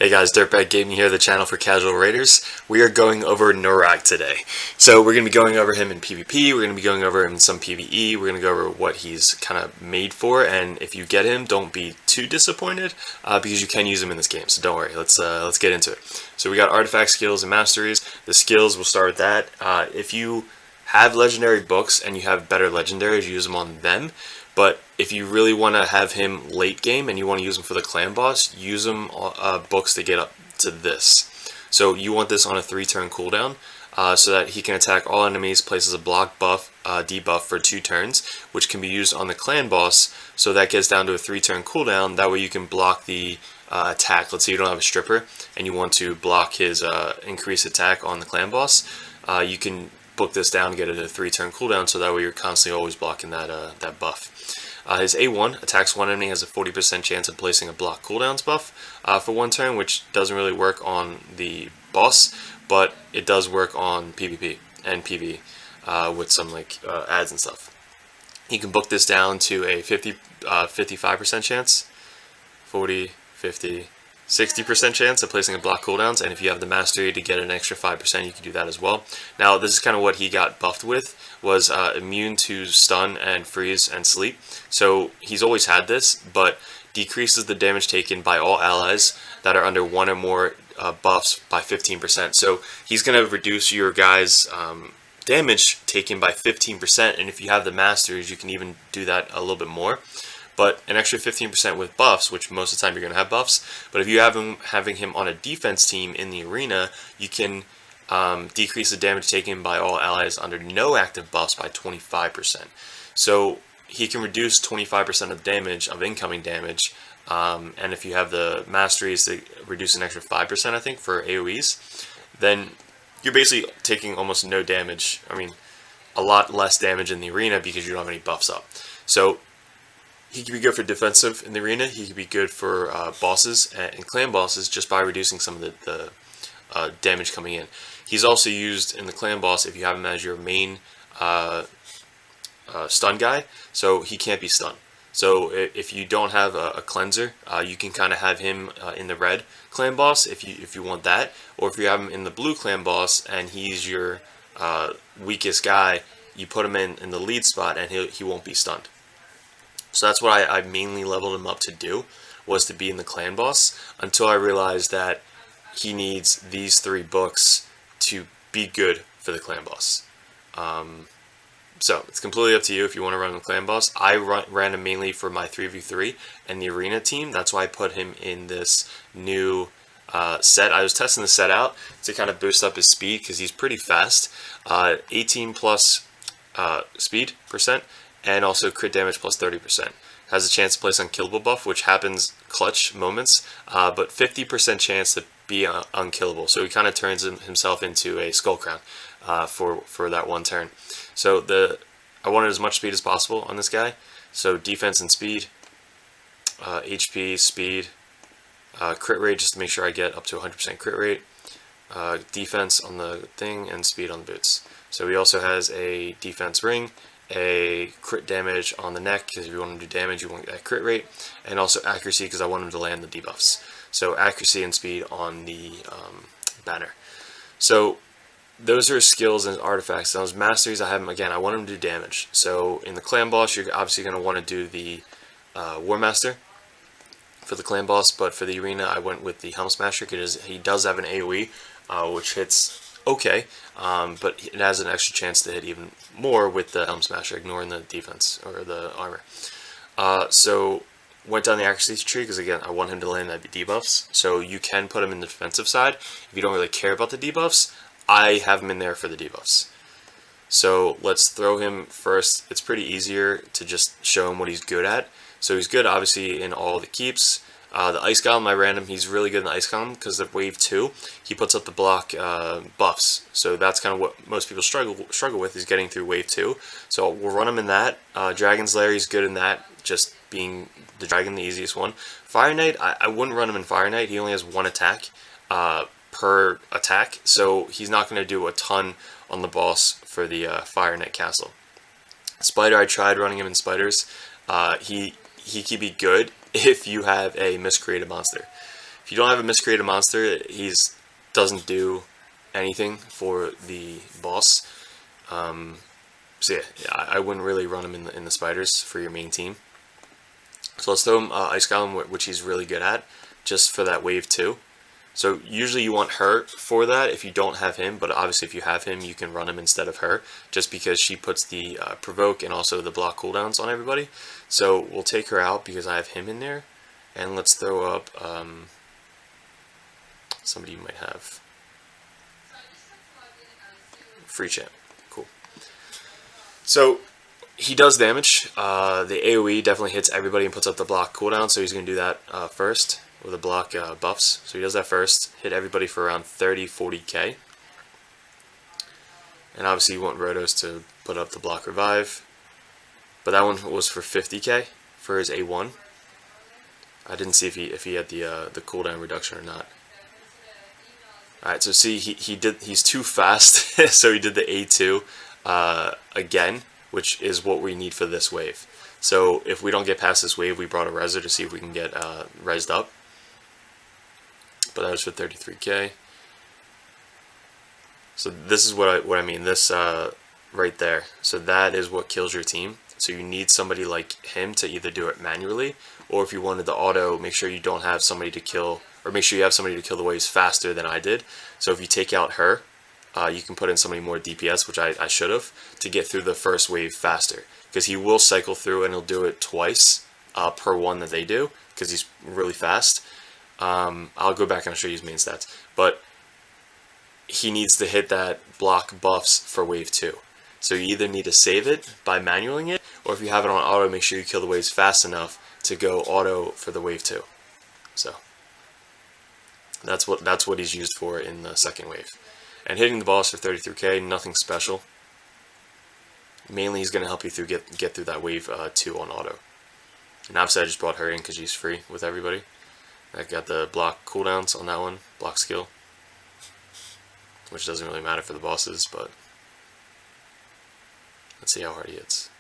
Hey guys, Dirtbag Gaming here, the channel for casual raiders. We are going over Norog today. So we're going to be going over him in PvP, we're going to be going over him in some PvE, we're going to go over what he's kind of made for, and if you get him, don't be too disappointed, because you can use him in this game, so don't worry, let's get into it. So we got artifact skills and masteries. The skills, we'll start with that. If you have legendary books and you have better legendaries, use them on them. But if you really want to have him late game and you want to use him for the clan boss, use him books to get up to this. So you want this on a 3-turn cooldown, so that he can attack all enemies, places a block buff, debuff for 2 turns, which can be used on the clan boss. So that gets down to a 3-turn cooldown. That way you can block the attack. Let's say you don't have a stripper and you want to block his increased attack on the clan boss. You can book this down, get it at a 3-turn cooldown, so that way you're constantly always blocking that buff. His A1 attacks one enemy, has a 40% chance of placing a block cooldowns buff for 1 turn, which doesn't really work on the boss, but it does work on PvP and PvE with some ads and stuff. You can book this down to a 55% chance, 40, 50, 60% chance of placing a block cooldowns, and if you have the mastery to get an extra 5%, you can do that as well. Now, this is kind of what he got buffed with, was immune to stun and freeze and sleep. So he's always had this, but decreases the damage taken by all allies that are under 1 or more buffs by 15%. So he's going to reduce your guys' damage taken by 15%, and if you have the masteries, you can even do that a little bit more. But an extra 15% with buffs, which most of the time you're going to have buffs. But if you have having him on a defense team in the arena, you can decrease the damage taken by all allies under no active buffs by 25%. So he can reduce 25% of damage, of incoming damage, and if you have the masteries to reduce an extra 5%, I think, for AoEs, then you're basically taking almost no damage. I mean, a lot less damage in the arena because you don't have any buffs up. So he can be good for defensive in the arena. He can be good for bosses and clan bosses just by reducing some of the damage coming in. He's also used in the clan boss if you have him as your main stun guy, so he can't be stunned. So if you don't have a cleanser, you can kind of have him in the red clan boss if you want that, or if you have him in the blue clan boss and he's your weakest guy, you put him in the lead spot and he won't be stunned. So that's what I mainly leveled him up to do, was to be in the clan boss, until I realized that he needs these 3 books to be good for the clan boss. So it's completely up to you if you want to run the clan boss. I ran him mainly for my 3v3 and the arena team. That's why I put him in this new set. I was testing the set out to kind of boost up his speed because he's pretty fast. 18 plus speed percent, and also crit damage plus 30%. Has a chance to place unkillable buff, which happens clutch moments, but 50% chance to be unkillable. So he kind of turns himself into a skull crown for that 1 turn. So I wanted as much speed as possible on this guy. So defense and speed, HP, speed, crit rate just to make sure I get up to 100% crit rate, defense on the thing, and speed on the boots. So he also has a defense ring, a crit damage on the neck, because if you want him to do damage, you want that crit rate, and also accuracy, because I want him to land the debuffs. So accuracy and speed on the banner. So those are his skills and his artifacts. Those masteries, I have him, again, I want him to do damage. So in the clan boss, you're obviously going to want to do the War Master for the clan boss, but for the arena, I went with the Helm Smasher, because he does have an AoE, which hits okay, but it has an extra chance to hit even more with the Helm Smasher, ignoring the defense or the armor. So went down the accuracy tree because, again, I want him to land that debuffs. So you can put him in the defensive side if you don't really care about the debuffs. I have him in there for the debuffs. So let's throw him first. It's pretty easier to just show him what he's good at. So he's good, obviously, in all the keeps. The Ice Golem, I ran him. He's really good in the Ice Golem because of Wave 2. He puts up the block buffs. So that's kind of what most people struggle with, is getting through Wave 2. So we'll run him in that. Dragon's Lair, he's good in that, just being the dragon, the easiest one. Fire Knight, I wouldn't run him in Fire Knight. He only has 1 attack per attack, so he's not going to do a ton on the boss for the Fire Knight Castle. Spider, I tried running him in Spiders. He can be good if you have a miscreated monster. If If you don't have a miscreated monster, he's doesn't do anything for the boss. So yeah, I wouldn't really run him in the spiders for your main team. So let's throw him Ice Golem, which he's really good at, just for that wave 2. So usually you want her for that if you don't have him, but obviously if you have him, you can run him instead of her, just because she puts the provoke and also the block cooldowns on everybody. So we'll take her out because I have him in there, and let's throw up somebody you might have. Free champ. Cool. So he does damage. The AoE definitely hits everybody and puts up the block cooldown, so he's going to do that first with the block buffs. So he does that first, hit everybody for around 30-40k. And obviously you want Rotos to put up the block revive. But that one was for 50k for his A1. I didn't see if he had the cooldown reduction or not. Alright, so see, he's too fast, so he did the A2 again, which is what we need for this wave. So if we don't get past this wave, we brought a reser to see if we can get rezzed up. But that was for 33k. So this is what I mean, this right there. So that is what kills your team. So you need somebody like him to either do it manually, or if you wanted the auto, make sure you don't have somebody to kill, or make sure you have somebody to kill the waves faster than I did. So if you take out her, you can put in somebody more DPS, which I should have, to get through the first wave faster. Because he will cycle through and he'll do it twice per one that they do, because he's really fast. I'll go back and I'll show you his main stats. But he needs to hit that block buffs for wave 2. So you either need to save it by manualing it, or if you have it on auto, make sure you kill the waves fast enough to go auto for the wave 2. So that's what he's used for in the second wave. And hitting the boss for 33k, nothing special. Mainly he's going to help you get through that wave 2 on auto. And obviously I just brought her in because she's free with everybody. I got the block cooldowns on that one, block skill, which doesn't really matter for the bosses, but let's see how hard he hits.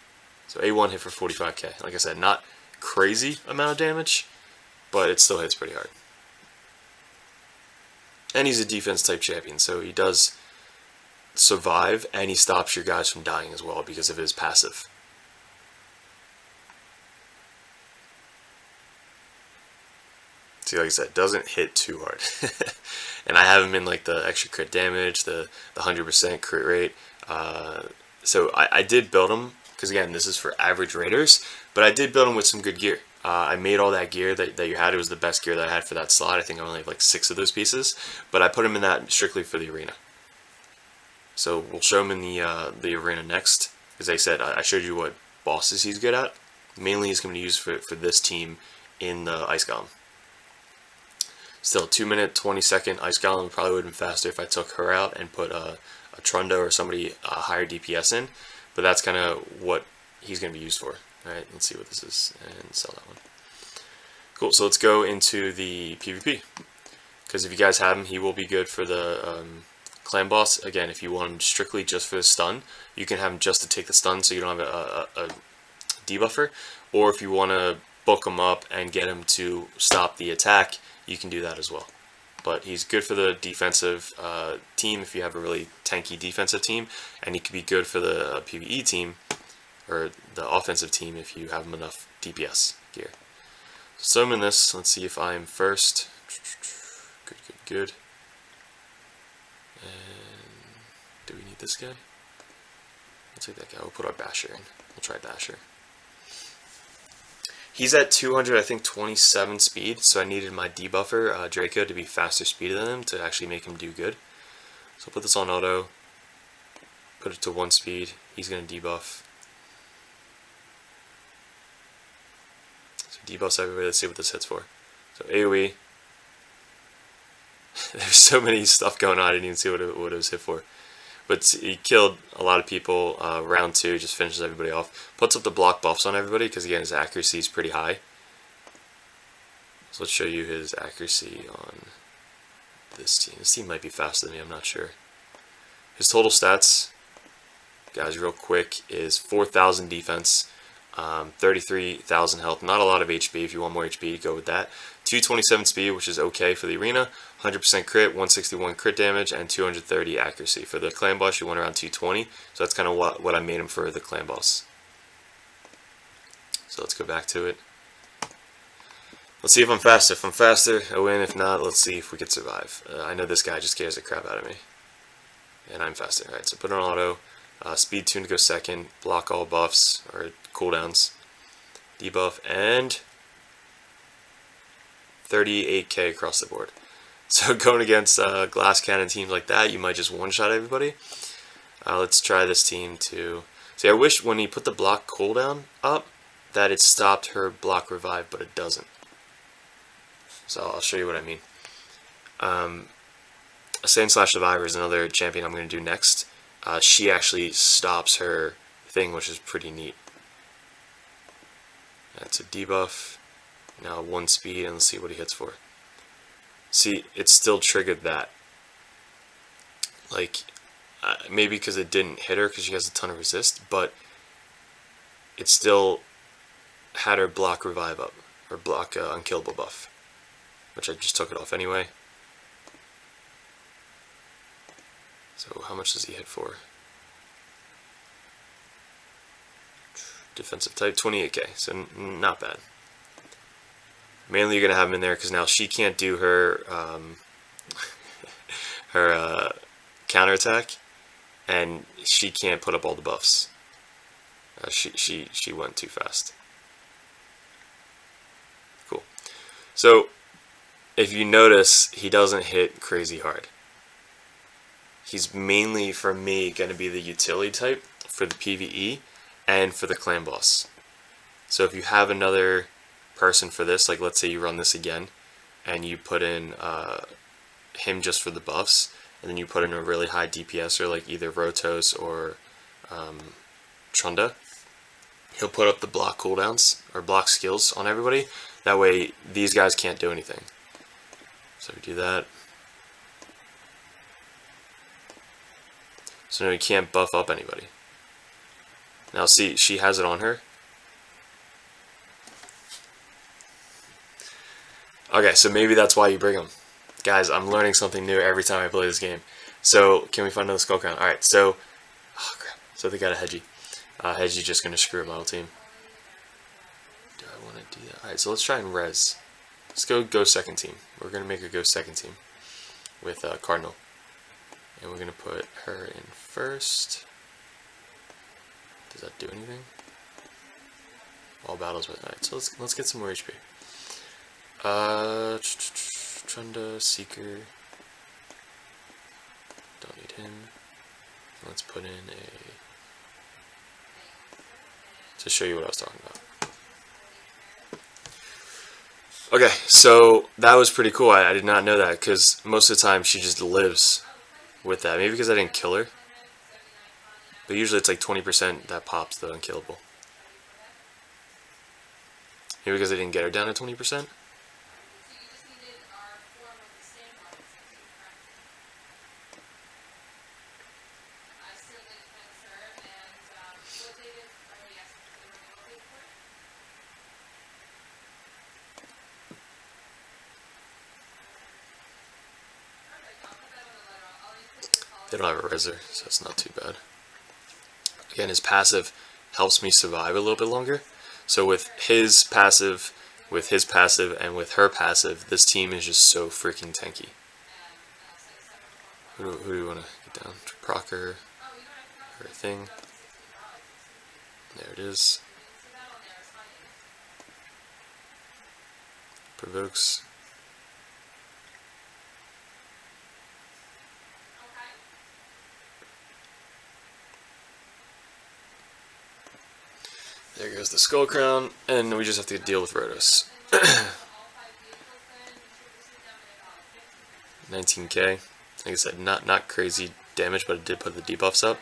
So A1 hit for 45k. Like I said, not crazy amount of damage, but it still hits pretty hard. And he's a defense type champion, so he does survive, and he stops your guys from dying as well because of his passive. See, like I said, doesn't hit too hard. And I have him in like the extra crit damage, the 100% crit rate. So I did build him, because again, this is for average raiders, but I did build him with some good gear. I made all that gear that you had. It was the best gear that I had for that slot. I think I only have like 6 of those pieces, but I put him in that strictly for the arena. So we'll show him in the arena next. As I said, I showed you what bosses he's good at. Mainly he's going to use for this team in the Ice Golem. Still, 2 minute, 20-second Ice Golem probably would have been faster if I took her out and put a Trundo or somebody higher DPS in. But that's kind of what he's going to be used for. Alright, let's see what this is and sell that one. Cool, so let's go into the PvP. Because if you guys have him, he will be good for the clan boss. Again, if you want him strictly just for the stun, you can have him just to take the stun so you don't have a debuffer. Or if you want to book him up and get him to stop the attack, you can do that as well. But he's good for the defensive team if you have a really tanky defensive team, and he could be good for the PvE team, or the offensive team if you have him enough DPS gear. So I'm in this. Let's see if I'm first. Good. And do we need this guy? We'll take that guy. We'll put our Basher in. We'll try Basher. He's at 200, I think 27 speed, so I needed my debuffer, Draco, to be faster speed than him to actually make him do good. So I'll put this on auto, put it to 1 speed, he's going to debuff. So debuffs everybody, let's see what this hits for. So AoE, there's so many stuff going on, I didn't even see what it was hit for. But he killed a lot of people. Round 2 just finishes everybody off. Puts up the block buffs on everybody because again his accuracy is pretty high. So let's show you his accuracy on this team. This team might be faster than me, I'm not sure. His total stats, guys, real quick, is 4,000 defense, 33,000 health. Not a lot of HP. If you want more HP, go with that. 227 speed, which is okay for the arena, 100% crit, 161 crit damage, and 230 accuracy. For the clan boss, you want around 220, so that's kind of what I made him for the clan boss. So let's go back to it. Let's see if I'm faster. If I'm faster, I win. If not, let's see if we can survive. I know this guy just scares the crap out of me. And I'm faster. Alright, so put on auto. Speed tune to go second. Block all buffs, or cooldowns. Debuff, and 38k across the board. So going against glass cannon teams like that, you might just one-shot everybody. Let's try this team to... See, I wish when he put the block cooldown up, that it stopped her block revive, but it doesn't. So I'll show you what I mean. Assassin/Survivor is another champion I'm going to do next. She actually stops her thing, which is pretty neat. That's a debuff. Now 1 speed, and let's see what he hits for. See, it still triggered that. Like, maybe because it didn't hit her because she has a ton of resist, but it still had her block revive up, or block unkillable buff, which I just took it off anyway. So how much does he hit for? Defensive type, 28k, so not bad. Mainly you're going to have him in there because now she can't do her her counterattack, and she can't put up all the buffs. She went too fast. Cool. So if you notice, he doesn't hit crazy hard. He's mainly, for me, going to be the utility type for the PvE and for the clan boss. So if you have another person for this, like let's say you run this again and you put in him just for the buffs, and then you put in a really high DPS, or like either Rotos or Trunda, he'll put up the block cooldowns or block skills on everybody. That way these guys can't do anything. So we do that. So now you can't buff up anybody. Now see, she has it on her. Okay, so maybe that's why you bring them. Guys, I'm learning something new every time I play this game. So, can we find another skull crown? Alright, so... Oh, crap. So they got a Hedgie. Hedgie just going to screw a model team. Do I want to do that? Alright, so let's try and res. Let's go second team. We're going to make her go second team with Cardinal. And we're going to put her in first. Does that do anything? All battles with... Alright, so let's get some more HP. Trunda, Seeker. Don't need him. Let's put in a... to show you what I was talking about. Okay, so that was pretty cool. I did not know that, because most of the time she just lives with that. Maybe because I didn't kill her. But usually it's like 20% that pops the unkillable. Maybe because I didn't get her down to 20%? They don't have a reser, so it's not too bad. Again, his passive helps me survive a little bit longer. So with his passive, and with her passive, this team is just so freaking tanky. Who do we want to get down? Procker, her thing. There it is. Provokes. There goes the Skull Crown, and we just have to deal with Rotos. 19k. Like I said, not crazy damage, but it did put the debuffs up.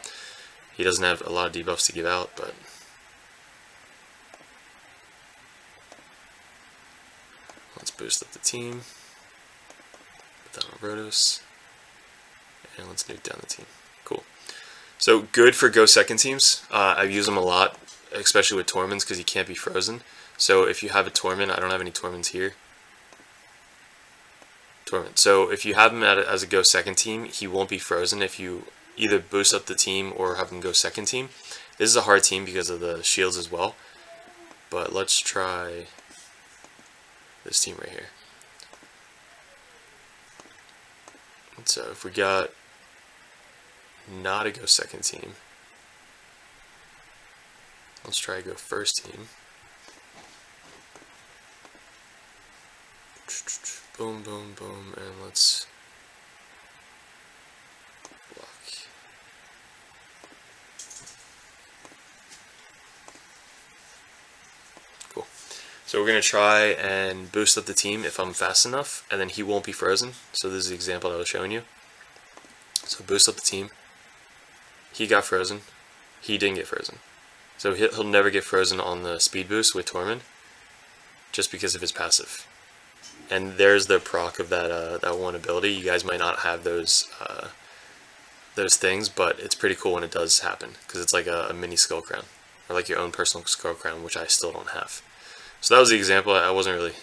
He doesn't have a lot of debuffs to give out, but... Let's boost up the team. Put that on Rotos. And let's nuke down the team. Cool. So, good for go second teams. I've used them a lot, especially with Torments, because he can't be frozen. So if you have a Torment, I don't have any Torments here. Torment. So if you have him as a go second team, he won't be frozen if you either boost up the team or have him go second team. This is a hard team because of the shields as well. But let's try this team right here. And so if we got not a go second team, let's try go first team. Boom, boom, boom, and let's block. Cool. So we're going to try and boost up the team if I'm fast enough, and then he won't be frozen. So this is the example that I was showing you. So boost up the team. He got frozen. He didn't get frozen. So he'll never get frozen on the speed boost with Torment, just because of his passive. And there's the proc of that one ability. You guys might not have those things, but it's pretty cool when it does happen, because it's like a mini skull crown, or like your own personal skull crown, which I still don't have. So that was the example. I wasn't really,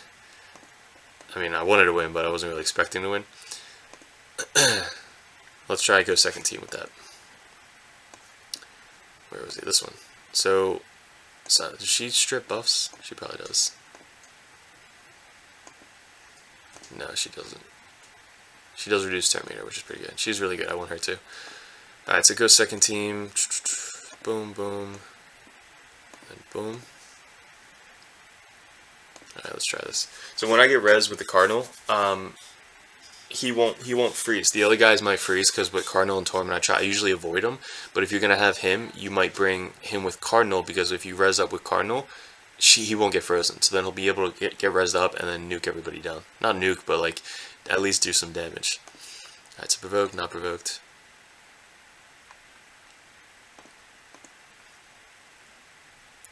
I mean, I wanted to win, but I wasn't really expecting to win. Let's try go second team with that. Where was he? This one. So does she strip buffs? She probably does. No, she doesn't. She does reduce turn meter, which is pretty good. She's really good. I want her too. Alright, so go second team. Boom, boom. And boom. Alright, let's try this. So when I get res with the Cardinal, he won't freeze. The other guys might freeze because with Cardinal and Torment, I usually avoid them. But if you're gonna have him, you might bring him with Cardinal, because if you res up with Cardinal, he won't get frozen. So then he'll be able to get resed up and then nuke everybody down. Not nuke, but like at least do some damage. Alright, so provoked, not provoked.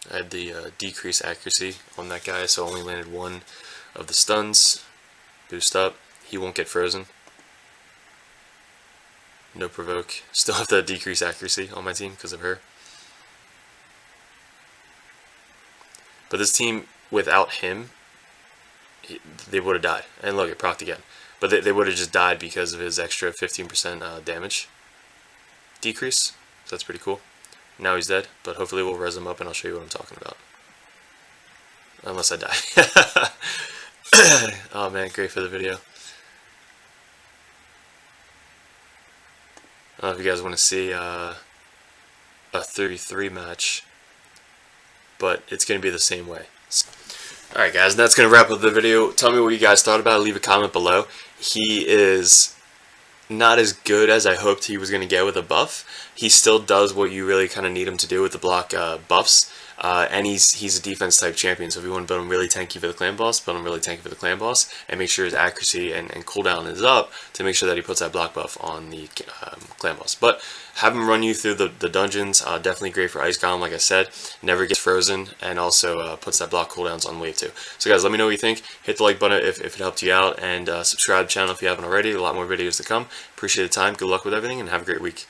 I had the decrease accuracy on that guy, so I only landed one of the stuns. Boost up. He won't get frozen. No provoke. Still have the decrease accuracy on my team because of her. But this team, without him, they would have died. And look, it procced again. But they would have just died because of his extra 15% damage decrease. So that's pretty cool. Now he's dead, but hopefully we'll res him up and I'll show you what I'm talking about. Unless I die. Oh man, great for the video. I don't know if you guys want to see a 33 match, but it's going to be the same way. Alright guys, that's going to wrap up the video. Tell me what you guys thought about it. Leave a comment below. He is not as good as I hoped he was going to get with a buff. He still does what you really kind of need him to do with the block buffs. And he's a defense type champion, so if you want to build him really tanky for the clan boss, build him really tanky for the clan boss, and make sure his accuracy and cooldown is up to make sure that he puts that block buff on the clan boss. But have him run you through the dungeons. Definitely great for Ice Golem, like I said. Never gets frozen, and also puts that block cooldowns on wave 2. So guys, let me know what you think. Hit the like button if it helped you out, and subscribe to the channel if you haven't already. A lot more videos to come. Appreciate the time. Good luck with everything, and have a great week.